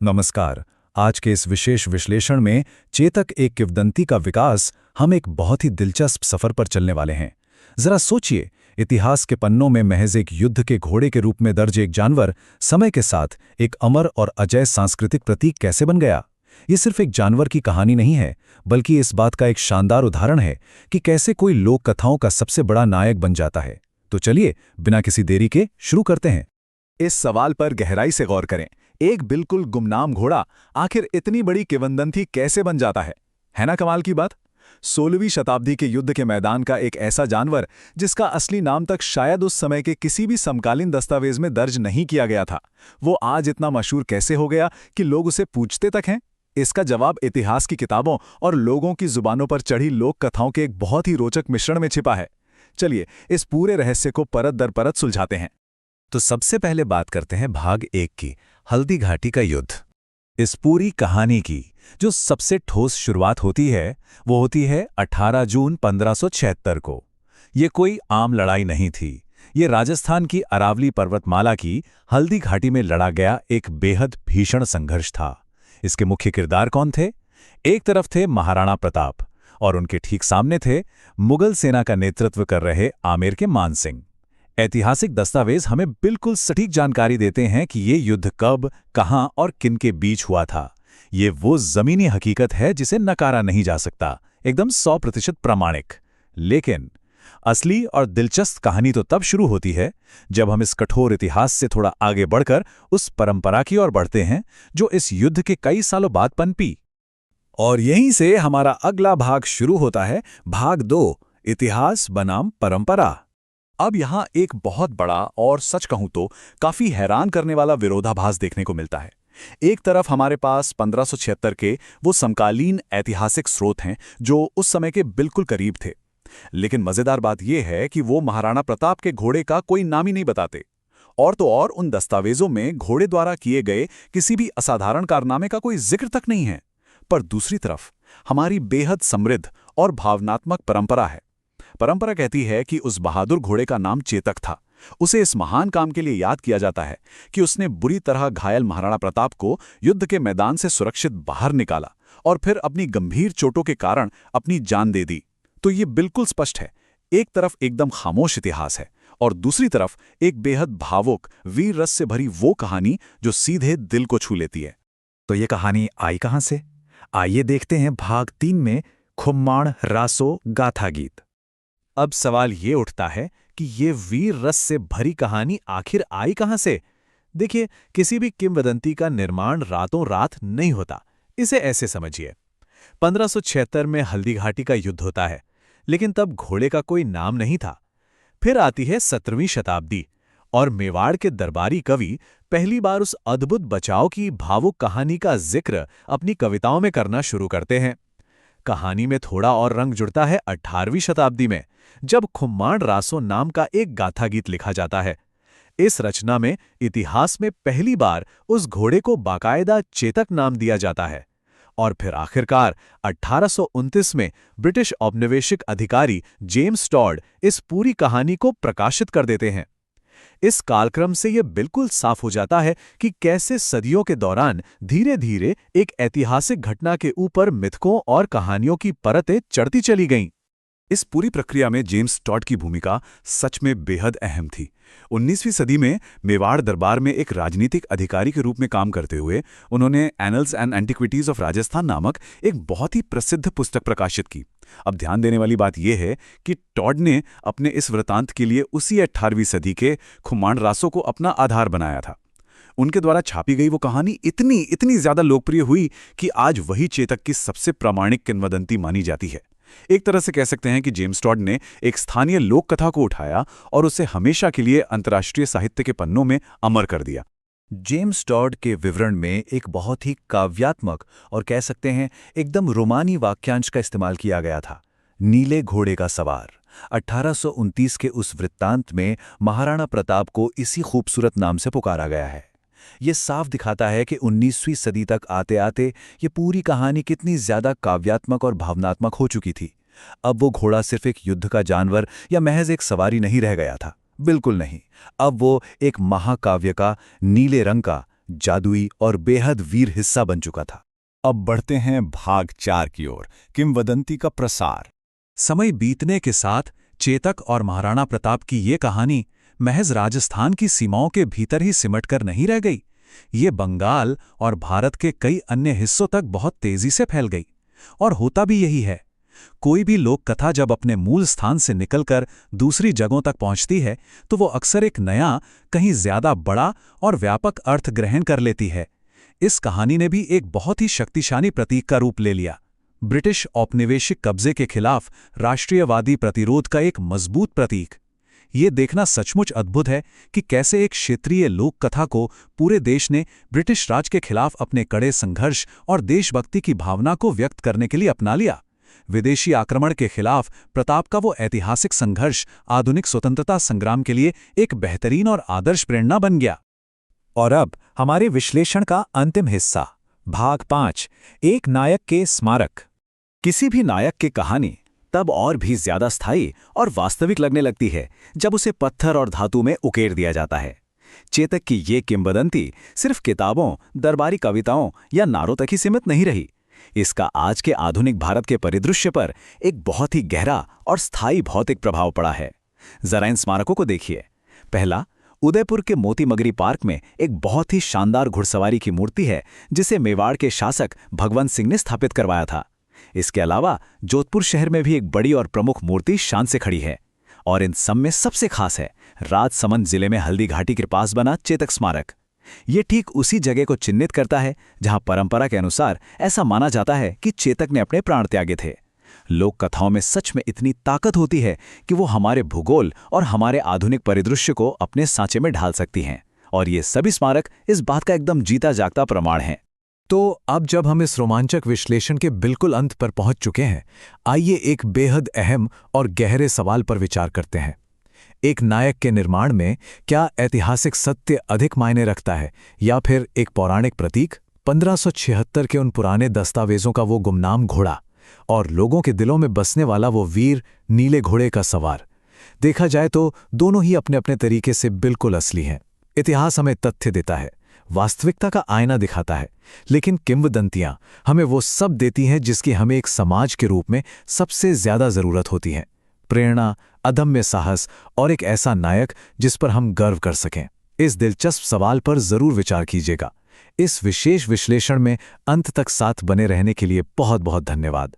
नमस्कार। आज के इस विशेष विश्लेषण में चेतक एक किंवदंती का विकास हम एक बहुत ही दिलचस्प सफर पर चलने वाले हैं। जरा सोचिए, इतिहास के पन्नों में महज एक युद्ध के घोड़े के रूप में दर्ज एक जानवर समय के साथ एक अमर और अजेय सांस्कृतिक प्रतीक कैसे बन गया। ये सिर्फ एक जानवर की कहानी नहीं है, बल्कि इस बात का एक शानदार उदाहरण है कि कैसे कोई लोक कथाओं का सबसे बड़ा नायक बन जाता है। तो चलिए, बिना किसी देरी के शुरू करते हैं। इस सवाल पर गहराई से गौर करें। एक बिल्कुल गुमनाम घोड़ा आखिर इतनी बड़ी किंवदंती कैसे बन जाता है ना कमाल की बात। 16वीं शताब्दी के युद्ध के मैदान का एक ऐसा जानवर जिसका असली नाम तक शायद उस समय के किसी भी समकालीन दस्तावेज में दर्ज नहीं किया गया था, वो आज इतना मशहूर कैसे हो गया कि लोग उसे पूछते तक हैं। इसका जवाब इतिहास की किताबों और लोगों की जुबानों पर चढ़ी लोक कथाओं के एक बहुत ही रोचक मिश्रण में छिपा है। चलिए इस पूरे रहस्य को परत दर परत सुलझाते हैं। तो सबसे पहले बात करते हैं भाग 1 की, हल्दी घाटी का युद्ध। इस पूरी कहानी की जो सबसे ठोस शुरुआत होती है वो होती है 18 जून 1576 को। ये कोई आम लड़ाई नहीं थी। ये राजस्थान की अरावली पर्वतमाला की हल्दी घाटी में लड़ा गया एक बेहद भीषण संघर्ष था। इसके मुख्य किरदार कौन थे? एक तरफ थे महाराणा प्रताप और उनके ठीक सामने थे मुगल सेना का नेतृत्व कर रहे आमेर के मान सिंह। ऐतिहासिक दस्तावेज हमें बिल्कुल सटीक जानकारी देते हैं कि ये युद्ध कब, कहां और किन के बीच हुआ था। ये वो जमीनी हकीकत है जिसे नकारा नहीं जा सकता, एकदम 100% प्रामाणिक। लेकिन असली और दिलचस्प कहानी तो तब शुरू होती है जब हम इस कठोर इतिहास से थोड़ा आगे बढ़कर उस परंपरा की ओर बढ़ते हैं जो इस युद्ध के कई सालों बाद पनपी। और यहीं से हमारा अगला भाग शुरू होता है, भाग 2, इतिहास बनाम परंपरा। अब यहां एक बहुत बड़ा और सच कहूं तो काफी हैरान करने वाला विरोधाभास देखने को मिलता है। एक तरफ हमारे पास 1576 के वो समकालीन ऐतिहासिक स्रोत हैं जो उस समय के बिल्कुल करीब थे, लेकिन मजेदार बात यह है कि वो महाराणा प्रताप के घोड़े का कोई नाम ही नहीं बताते। और तो और उन दस्तावेजों में घोड़े द्वारा किए गए किसी भी असाधारण कारनामे का कोई जिक्र तक नहीं है। पर दूसरी तरफ हमारी बेहद समृद्ध और भावनात्मक परंपरा है। परंपरा कहती है कि उस बहादुर घोड़े का नाम चेतक था। उसे इस महान काम के लिए याद किया जाता है कि उसने बुरी तरह घायल महाराणा प्रताप को युद्ध के मैदान से सुरक्षित बाहर निकाला और फिर अपनी गंभीर चोटों के कारण अपनी जान दे दी। तो ये बिल्कुल स्पष्ट है, एक तरफ एकदम खामोश इतिहास है और दूसरी तरफ एक बेहद भावुक, वीर रस से भरी वो कहानी जो सीधे दिल को छू लेती है। तो ये कहानी आई कहां से? आइए देखते हैं भाग 3 में, खुम्माण रासो गाथा गीत। अब सवाल ये उठता है कि ये वीर रस से भरी कहानी आखिर आई कहां से? देखिए, किसी भी किंवदंती का निर्माण रातों रात नहीं होता। इसे ऐसे समझिए, 1576 में हल्दी घाटी का युद्ध होता है, लेकिन तब घोड़े का कोई नाम नहीं था। फिर आती है 17वीं शताब्दी और मेवाड़ के दरबारी कवि पहली बार उस अद्भुत बचाव की भावुक कहानी का जिक्र अपनी कविताओं में करना शुरू करते हैं। कहानी में थोड़ा और रंग जुड़ता है 18वीं शताब्दी में, जब खुम्माण रासो नाम का एक गाथा गीत लिखा जाता है। इस रचना में इतिहास में पहली बार उस घोड़े को बाकायदा चेतक नाम दिया जाता है। और फिर आखिरकार 1829 में ब्रिटिश औपनिवेशिक अधिकारी जेम्स टॉड इस पूरी कहानी को प्रकाशित कर देते हैं। इस कालक्रम से यह बिल्कुल साफ हो जाता है कि कैसे सदियों के दौरान धीरे धीरे एक ऐतिहासिक घटना के ऊपर मिथकों और कहानियों की परतें चढ़ती चली गईं। इस पूरी प्रक्रिया में जेम्स टॉड की भूमिका सच में बेहद अहम थी। 19वीं सदी में मेवाड़ दरबार में एक राजनीतिक अधिकारी के रूप में काम करते हुए उन्होंने annuls and antiquities of Rajasthan नामक एक बहुत ही प्रसिद्ध पुस्तक प्रकाशित की। अब ध्यान देने वाली बात यह है कि टॉड ने अपने इस वृतांत के लिए उसी 18वीं सदी के खुम्माण रासो को अपना आधार बनाया था। उनके द्वारा छापी गई वो कहानी इतनी ज्यादा लोकप्रिय हुई कि आज वही चेतक की सबसे प्रामाणिक किंवदंती मानी जाती है। एक तरह से कह सकते हैं कि जेम्स टॉड ने एक स्थानीय लोक कथा को उठाया और उसे हमेशा के लिए अंतर्राष्ट्रीय साहित्य के पन्नों में अमर कर दिया। जेम्स टॉड के विवरण में एक बहुत ही काव्यात्मक और कह सकते हैं एकदम रोमानी वाक्यांश का इस्तेमाल किया गया था। नीले घोड़े का सवार। 1829 के उस वृत्तांत में महाराणा प्रताप को इसी खूबसूरत नाम से पुकारा गया है। ये साफ दिखाता है कि 19वीं सदी तक आते आते ये पूरी कहानी कितनी ज्यादा काव्यात्मक और भावनात्मक हो चुकी थी। अब वो घोड़ा सिर्फ एक युद्ध का जानवर या महज एक सवारी नहीं रह गया था, बिल्कुल नहीं। अब वो एक महाकाव्य का, नीले रंग का, जादुई और बेहद वीर हिस्सा बन चुका था। अब बढ़ते हैं भाग 4 की ओर, किंवदंती का प्रसार। समय बीतने के साथ चेतक और महाराणा प्रताप की ये कहानी महज राजस्थान की सीमाओं के भीतर ही सिमट कर नहीं रह गई। ये बंगाल और भारत के कई अन्य हिस्सों तक बहुत तेजी से फैल गई। और होता भी यही है। कोई भी लोक कथा जब अपने मूल स्थान से निकलकर दूसरी जगहों तक पहुंचती है तो वो अक्सर एक नया, कहीं ज्यादा बड़ा और व्यापक अर्थ ग्रहण कर लेती है। इस कहानी ने भी एक बहुत ही शक्तिशाली प्रतीक का रूप ले लिया। ब्रिटिश औपनिवेशिक कब्जे के खिलाफ राष्ट्रीयवादी प्रतिरोध का एक मजबूत प्रतीक। ये देखना सचमुच अद्भुत है कि कैसे एक क्षेत्रीय लोक कथा को पूरे देश ने ब्रिटिश राज के खिलाफ अपने कड़े संघर्ष और देशभक्ति की भावना को व्यक्त करने के लिए अपना लिया। विदेशी आक्रमण के खिलाफ प्रताप का वो ऐतिहासिक संघर्ष आधुनिक स्वतंत्रता संग्राम के लिए एक बेहतरीन और आदर्श प्रेरणा बन गया। और अब हमारे विश्लेषण का अंतिम हिस्सा, भाग 5, एक नायक के स्मारक। किसी भी नायक की कहानी तब और भी ज्यादा स्थायी और वास्तविक लगने लगती है जब उसे पत्थर और धातु में उकेर दिया जाता है। चेतक की ये किंवदंती सिर्फ किताबों, दरबारी कविताओं या नारों तक ही सीमित नहीं रही। इसका आज के आधुनिक भारत के परिदृश्य पर एक बहुत ही गहरा और स्थायी भौतिक प्रभाव पड़ा है। जरा इन स्मारकों को देखिए। पहला, उदयपुर के मोती मगरी पार्क में एक बहुत ही शानदार घुड़सवारी की मूर्ति है जिसे मेवाड़ के शासक भगवंत सिंह ने स्थापित करवाया था। इसके अलावा जोधपुर शहर में भी एक बड़ी और प्रमुख मूर्ति शान से खड़ी है। और इन सब में सबसे खास है राजसमंद जिले में हल्दी घाटी के पास बना चेतक स्मारक। ये ठीक उसी जगह को चिन्हित करता है जहां परंपरा के अनुसार ऐसा माना जाता है कि चेतक ने अपने प्राण त्यागे थे। लोक कथाओं में सच में इतनी ताकत होती है कि वो हमारे भूगोल और हमारे आधुनिक परिदृश्य को अपने सांचे में ढाल सकती हैं। और ये सभी स्मारक इस बात का एकदम जीता जागता प्रमाण हैं। तो अब जब हम इस रोमांचक विश्लेषण के बिल्कुल अंत पर पहुंच चुके हैं, आइए एक बेहद अहम और गहरे सवाल पर विचार करते हैं। एक नायक के निर्माण में क्या ऐतिहासिक सत्य अधिक मायने रखता है या फिर एक पौराणिक प्रतीक? 1576 के उन पुराने दस्तावेजों का वो गुमनाम घोड़ा और लोगों के दिलों में बसने वाला वो वीर नीले घोड़े का सवार। देखा जाए तो दोनों ही अपने अपने तरीके से बिल्कुल असली हैं। इतिहास हमें तथ्य देता है, वास्तविकता का आईना दिखाता है, लेकिन किंवदंतियां हमें वो सब देती हैं जिसकी हमें एक समाज के रूप में सबसे ज्यादा जरूरत होती है। प्रेरणा, अदम्य साहस और एक ऐसा नायक जिस पर हम गर्व कर सकें। इस दिलचस्प सवाल पर जरूर विचार कीजिएगा। इस विशेष विश्लेषण में अंत तक साथ बने रहने के लिए बहुत बहुत धन्यवाद।